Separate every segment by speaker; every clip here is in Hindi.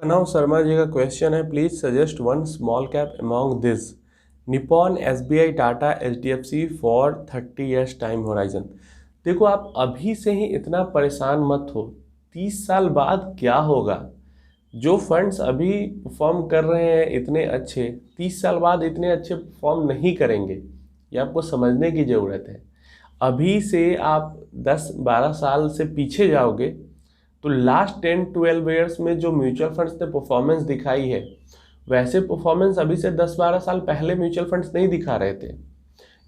Speaker 1: प्रणव शर्मा जी का क्वेश्चन है, please suggest one small cap among this Nippon, SBI, Tata, HDFC for 30 years time horizon. देखो, आप अभी से ही इतना परेशान मत हो। 30 साल बाद क्या होगा? जो फंड्स अभी परफॉर्म कर रहे हैं इतने अच्छे, 30 साल बाद इतने अच्छे परफॉर्म नहीं करेंगे। ये आपको समझने की ज़रूरत है। अभी से आप 10-12 साल से पीछे जाओगे तो लास्ट 10-12 ईयर्स में जो म्यूचुअल फंड्स ने परफॉर्मेंस दिखाई है, वैसे परफॉर्मेंस अभी से 10-12 साल पहले म्यूचुअल फंड्स नहीं दिखा रहे थे।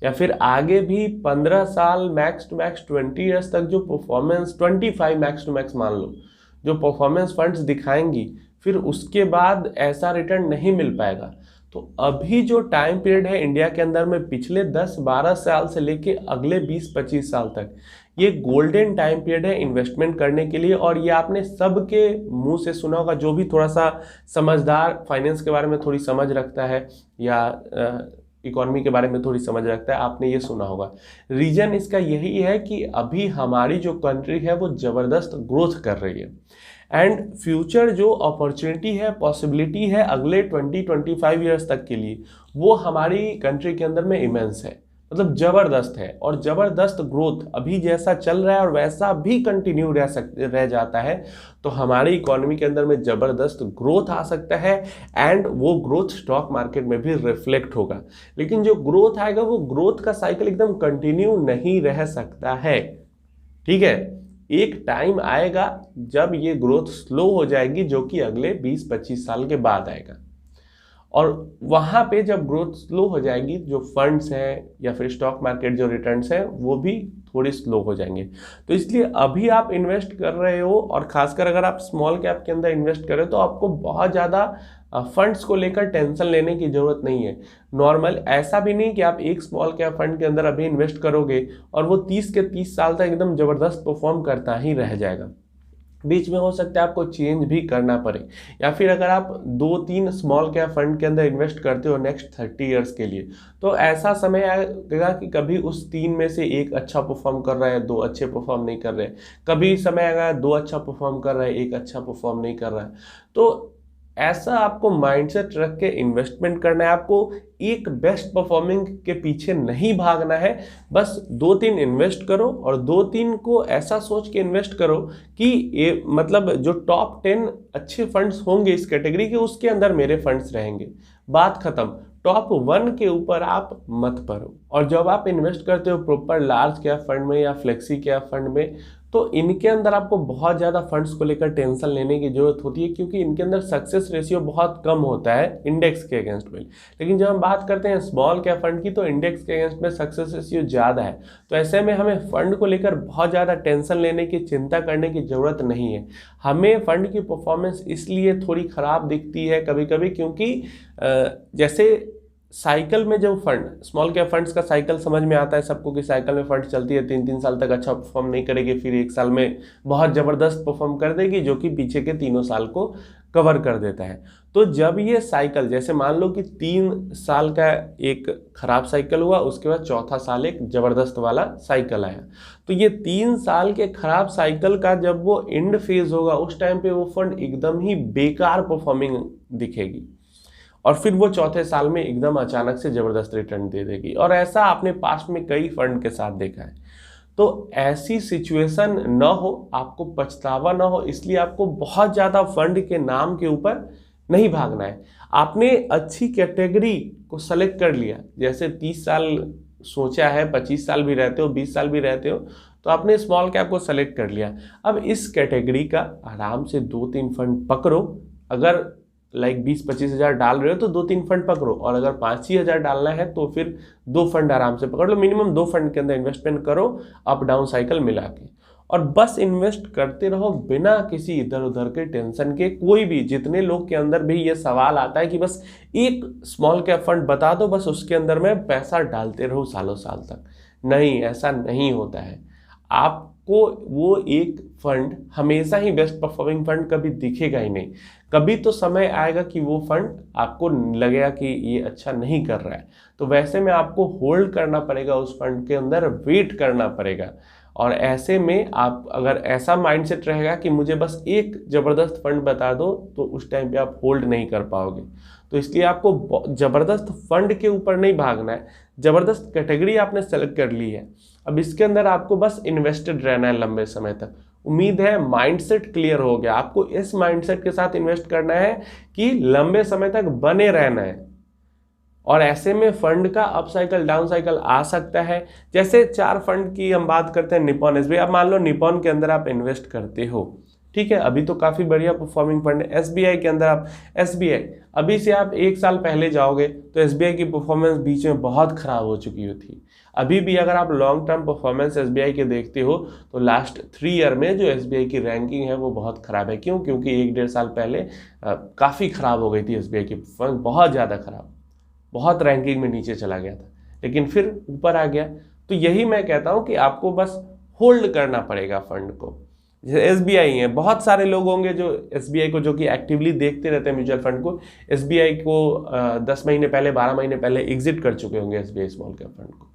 Speaker 1: या फिर आगे भी 15 साल मैक्स टू मैक्स 20 ईयर्स तक जो परफॉर्मेंस, 25 मैक्स टू मैक्स मान लो, जो परफॉर्मेंस फंड्स दिखाएंगी, फिर उसके बाद ऐसा रिटर्न नहीं मिल पाएगा। तो अभी जो टाइम पीरियड है इंडिया के अंदर में, पिछले 10-12 साल से लेके अगले 20-25 साल तक, ये गोल्डन टाइम पीरियड है इन्वेस्टमेंट करने के लिए। और ये आपने सबके मुंह से सुना होगा, जो भी थोड़ा सा समझदार, फाइनेंस के बारे में थोड़ी समझ रखता है या इकोनॉमी के बारे में थोड़ी समझ रखता है, आपने ये सुना होगा। रीजन इसका यही है कि अभी हमारी जो कंट्री है वो ज़बरदस्त ग्रोथ कर रही है, एंड फ्यूचर जो अपॉर्चुनिटी है, पॉसिबिलिटी है अगले 20-25 ईयर्स तक के लिए, वो हमारी कंट्री के अंदर में इमेंस है, मतलब ज़बरदस्त है। और ज़बरदस्त ग्रोथ अभी जैसा चल रहा है और वैसा भी कंटिन्यू रह जाता है, तो हमारी इकोनॉमी के अंदर में ज़बरदस्त ग्रोथ आ सकता है, एंड वो ग्रोथ स्टॉक मार्केट में भी रिफ्लेक्ट होगा। लेकिन जो ग्रोथ आएगा वो ग्रोथ का साइकिल एकदम कंटिन्यू नहीं रह सकता है, ठीक है। एक टाइम आएगा जब ये ग्रोथ स्लो हो जाएगी, जो कि अगले 20-25 साल के बाद आएगा। और वहाँ पे जब ग्रोथ स्लो हो जाएगी, जो फंड्स हैं या फिर स्टॉक मार्केट जो रिटर्न्स हैं वो भी थोड़ी स्लो हो जाएंगे। तो इसलिए अभी आप इन्वेस्ट कर रहे हो, और खासकर अगर आप स्मॉल कैप के अंदर इन्वेस्ट कर रहे हो, तो आपको बहुत ज़्यादा फंड्स को लेकर टेंशन लेने की ज़रूरत नहीं है। नॉर्मल ऐसा भी नहीं कि आप एक स्मॉल कैप फंड के अंदर अभी इन्वेस्ट करोगे और वो 30 के 30 साल तक एकदम ज़बरदस्त परफॉर्म करता ही रह जाएगा। बीच में हो सकता है आपको चेंज भी करना पड़े, या फिर अगर आप 2-3 स्मॉल कैप फंड के अंदर इन्वेस्ट करते हो नेक्स्ट 30 ईयर्स के लिए, तो ऐसा समय आएगा कि कभी उस 3 में से एक अच्छा परफॉर्म कर रहा है, 2 अच्छे परफॉर्म नहीं कर रहे, कभी समय आएगा 2 अच्छा परफॉर्म कर रहा है, 1 अच्छा परफॉर्म नहीं कर रहा है। तो ऐसा आपको माइंडसेट रख के इन्वेस्टमेंट करना है। आपको एक बेस्ट परफॉर्मिंग के पीछे नहीं भागना है, बस 2-3 इन्वेस्ट करो, और 2-3 को ऐसा सोच के इन्वेस्ट करो कि ये मतलब जो टॉप 10 अच्छे फंड्स होंगे इस कैटेगरी के, उसके अंदर मेरे फंड्स रहेंगे, बात खत्म। टॉप 1 के ऊपर आप मत पड़ो। और जब आप इन्वेस्ट करते हो प्रॉपर लार्ज कैप फंड में या फ्लेक्सी कैप फंड में, तो इनके अंदर आपको बहुत ज़्यादा फंड्स को लेकर टेंशन लेने की जरूरत होती है, क्योंकि इनके अंदर सक्सेस रेशियो बहुत कम होता है इंडेक्स के अगेंस्ट में। लेकिन जब हम बात करते हैं स्मॉल कैप फंड की, तो इंडेक्स के अगेंस्ट में सक्सेस रेशियो ज़्यादा है। तो ऐसे में हमें फंड को लेकर बहुत ज़्यादा टेंशन लेने की, चिंता करने की ज़रूरत नहीं है। हमें फंड की परफॉर्मेंस इसलिए थोड़ी ख़राब दिखती है कभी कभी, क्योंकि जैसे साइकिल में जब फंड, स्मॉल कैप फंड्स का साइकिल समझ में आता है सबको कि साइकिल में फंड चलती है, 3-3 साल तक अच्छा परफॉर्म नहीं करेगी, फिर 1 साल में बहुत ज़बरदस्त परफॉर्म कर देगी, जो कि पीछे के 3 साल को कवर कर देता है। तो जब ये साइकिल, जैसे मान लो कि 3 साल का एक खराब साइकिल हुआ, उसके बाद चौथा साल एक ज़बरदस्त वाला साइकिल आया, तो ये 3 साल के खराब साइकिल का जब वो एंड फेज होगा, उस टाइम पे वो फंड एकदम ही बेकार परफॉर्मिंग दिखेगी, और फिर वो चौथे साल में एकदम अचानक से ज़बरदस्त रिटर्न दे देगी। और ऐसा आपने पास्ट में कई फंड के साथ देखा है। तो ऐसी सिचुएशन न हो, आपको पछतावा न हो, इसलिए आपको बहुत ज़्यादा फंड के नाम के ऊपर नहीं भागना है। आपने अच्छी कैटेगरी को सेलेक्ट कर लिया, जैसे 30 साल सोचा है, 25 साल भी रहते हो, 20 साल भी रहते हो, तो आपने स्मॉल कैप को सेलेक्ट कर लिया। अब इस कैटेगरी का आराम से 2-3 फंड पकड़ो। अगर 20-25 हज़ार डाल रहे हो तो 2-3 फंड पकड़ो, और अगर 5-6 हज़ार डालना है तो फिर 2 फंड आराम से पकड़ लो। मिनिमम 2 फंड के अंदर इन्वेस्टमेंट करो, अप डाउन साइकिल मिला के, और बस इन्वेस्ट करते रहो बिना किसी इधर उधर के टेंशन के। कोई भी, जितने लोग के अंदर भी ये सवाल आता है कि बस एक स्मॉल कैप फंड बता दो, बस उसके अंदर में पैसा डालते रहो सालों साल तक, नहीं, ऐसा नहीं होता है। आपको वो एक फंड हमेशा ही बेस्ट परफॉर्मिंग फंड कभी दिखेगा ही नहीं। कभी तो समय आएगा कि वो फंड आपको लगेगा कि ये अच्छा नहीं कर रहा है, तो वैसे में आपको होल्ड करना पड़ेगा उस फंड के अंदर, वेट करना पड़ेगा। और ऐसे में आप अगर ऐसा माइंडसेट रहेगा कि मुझे बस एक ज़बरदस्त फंड बता दो, तो उस टाइम पे आप होल्ड नहीं कर पाओगे। तो इसलिए आपको ज़बरदस्त फंड के ऊपर नहीं भागना है, ज़बरदस्त कैटेगरी आपने सेलेक्ट कर ली है, अब इसके अंदर आपको बस इन्वेस्टेड रहना है लंबे समय तक। उम्मीद है माइंडसेट क्लियर हो गया। आपको इस माइंडसेट के साथ इन्वेस्ट करना है कि लंबे समय तक बने रहना है, और ऐसे में फंड का अप साइकिल डाउन साइकिल आ सकता है। जैसे 4 फंड की हम बात करते हैं, निपॉन एसबीआई। अब मान लो निपॉन के अंदर आप इन्वेस्ट करते हो, ठीक है, अभी तो काफ़ी बढ़िया परफॉर्मिंग फंड है। एसबीआई के अंदर आप एसबीआई, अभी से आप 1 साल पहले जाओगे तो एसबीआई की परफॉर्मेंस बीच में बहुत ख़राब हो चुकी थी। अभी भी अगर आप लॉन्ग टर्म परफॉर्मेंस एसबीआई के देखते हो तो लास्ट 3 ईयर में जो एसबीआई की रैंकिंग है वो बहुत ख़राब है। क्यों? क्योंकि 1-1.5 साल पहले काफ़ी ख़राब हो गई थी एसबीआई की परफॉर्मेंस, बहुत ज़्यादा ख़राब, बहुत रैंकिंग में नीचे चला गया था, लेकिन फिर ऊपर आ गया। तो यही मैं कहता हूँ कि आपको बस होल्ड करना पड़ेगा फंड को। जैसे एसबीआई है, बहुत सारे लोग होंगे जो एसबीआई को, जो कि एक्टिवली देखते रहते हैं म्यूचुअल फंड को, एसबीआई को 10 महीने पहले, 12 महीने पहले एग्जिट कर चुके होंगे एसबीआई स्मॉल कैप फंड को।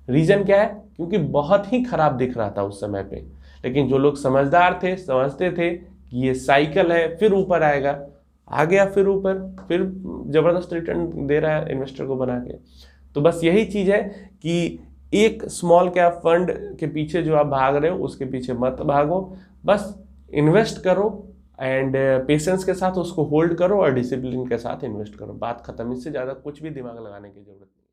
Speaker 1: रीजन क्या है? क्योंकि बहुत ही खराब दिख रहा था उस समय पे, लेकिन जो लोग समझदार थे, समझते थे कि ये साइकिल है, फिर ऊपर आएगा, आ गया फिर ऊपर, फिर जबरदस्त रिटर्न दे रहा है इन्वेस्टर को बना के। तो बस यही चीज है कि एक स्मॉल कैप फंड के पीछे जो आप भाग रहे हो उसके पीछे मत भागो, बस इन्वेस्ट करो एंड पेशेंस के साथ उसको होल्ड करो और डिसिप्लिन के साथ इन्वेस्ट करो। बात खत्म, इससे ज़्यादा कुछ भी दिमाग लगाने की जरूरत नहीं।